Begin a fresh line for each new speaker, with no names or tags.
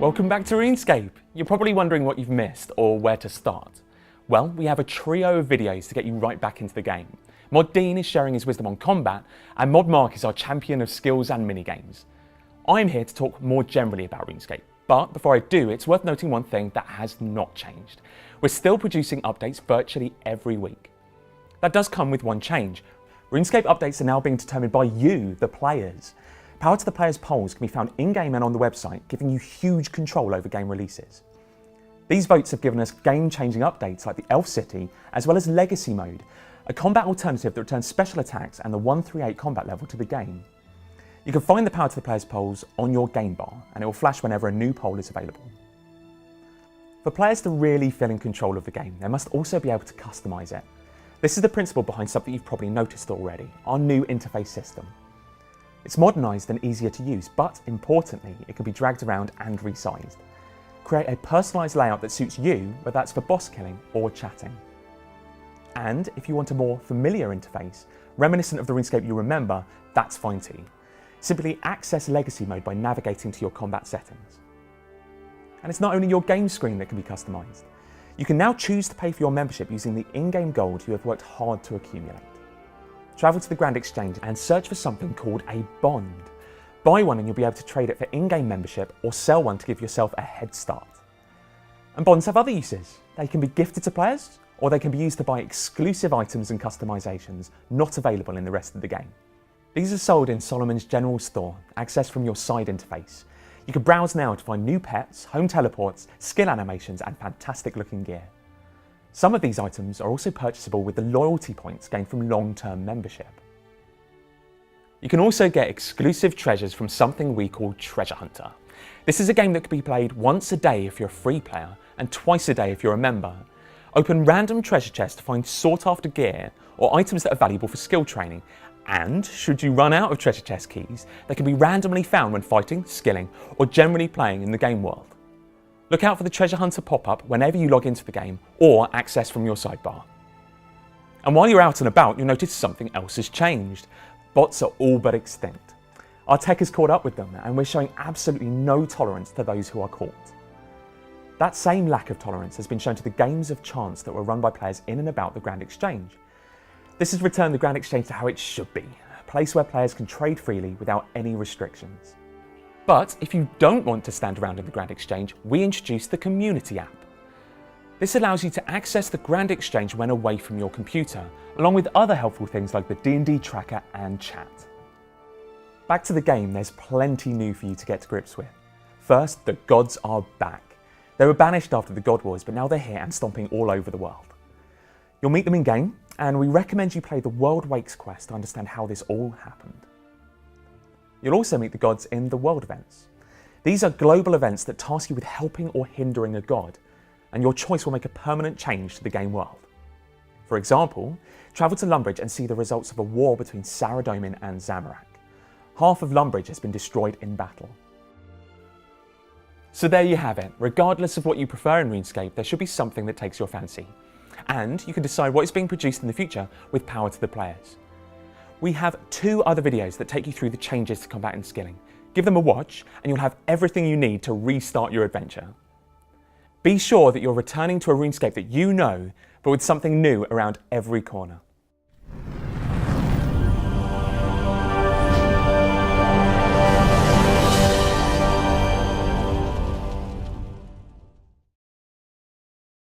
Welcome back to Runescape! You're probably wondering what you've missed or where to start. Well, we have a trio of videos to get you right back into the game. Mod Dean is sharing his wisdom on combat, and Mod Mark is our champion of skills and minigames. I'm here to talk more generally about Runescape, but before I do, it's worth noting one thing that has not changed. We're still producing updates virtually every week. That does come with one change. Runescape updates are now being determined by you, the players. Power to the Players polls can be found in-game and on the website, giving you huge control over game releases. These votes have given us game-changing updates like the Elf City, as well as Legacy Mode, a combat alternative that returns special attacks and the 138 combat level to the game. You can find the Power to the Players polls on your game bar, and it will flash whenever a new poll is available. For players to really feel in control of the game, they must also be able to customise it. This is the principle behind something you've probably noticed already, our new interface system. It's modernised and easier to use, but importantly, it can be dragged around and resized. Create a personalised layout that suits you, whether that's for boss killing or chatting. And if you want a more familiar interface, reminiscent of the RuneScape you remember, that's fine too. Simply access Legacy Mode by navigating to your combat settings. And it's not only your game screen that can be customised. You can now choose to pay for your membership using the in-game gold you have worked hard to accumulate. Travel to the Grand Exchange and search for something called a bond. Buy one and you'll be able to trade it for in-game membership or sell one to give yourself a head start. And bonds have other uses. They can be gifted to players, or they can be used to buy exclusive items and customisations not available in the rest of the game. These are sold in Solomon's General Store, accessed from your side interface. You can browse now to find new pets, home teleports, skill animations and fantastic looking gear. Some of these items are also purchasable with the loyalty points gained from long-term membership. You can also get exclusive treasures from something we call Treasure Hunter. This is a game that can be played once a day if you're a free player and twice a day if you're a member. Open random treasure chests to find sought-after gear or items that are valuable for skill training, and should you run out of treasure chest keys, they can be randomly found when fighting, skilling, or generally playing in the game world. Look out for the Treasure Hunter pop-up whenever you log into the game or access from your sidebar. And while you're out and about, you'll notice something else has changed. Bots are all but extinct. Our tech has caught up with them and we're showing absolutely no tolerance to those who are caught. That same lack of tolerance has been shown to the games of chance that were run by players in and about the Grand Exchange. This has returned the Grand Exchange to how it should be, a place where players can trade freely without any restrictions. But if you don't want to stand around in the Grand Exchange, we introduced the Community app. This allows you to access the Grand Exchange when away from your computer, along with other helpful things like the D&D tracker and chat. Back to the game, there's plenty new for you to get to grips with. First, the gods are back. They were banished after the God Wars, but now they're here and stomping all over the world. You'll meet them in game, and we recommend you play the World Wakes quest to understand how this all happened. You'll also meet the gods in the world events. These are global events that task you with helping or hindering a god, and your choice will make a permanent change to the game world. For example, travel to Lumbridge and see the results of a war between Saradomin and Zamorak. Half of Lumbridge has been destroyed in battle. So there you have it. Regardless of what you prefer in RuneScape, there should be something that takes your fancy. And you can decide what is being produced in the future with Power to the Players. We have 2 other videos that take you through the changes to combat and skilling. Give them a watch and you'll have everything you need to restart your adventure. Be sure that you're returning to a RuneScape that you know, but with something new around every corner.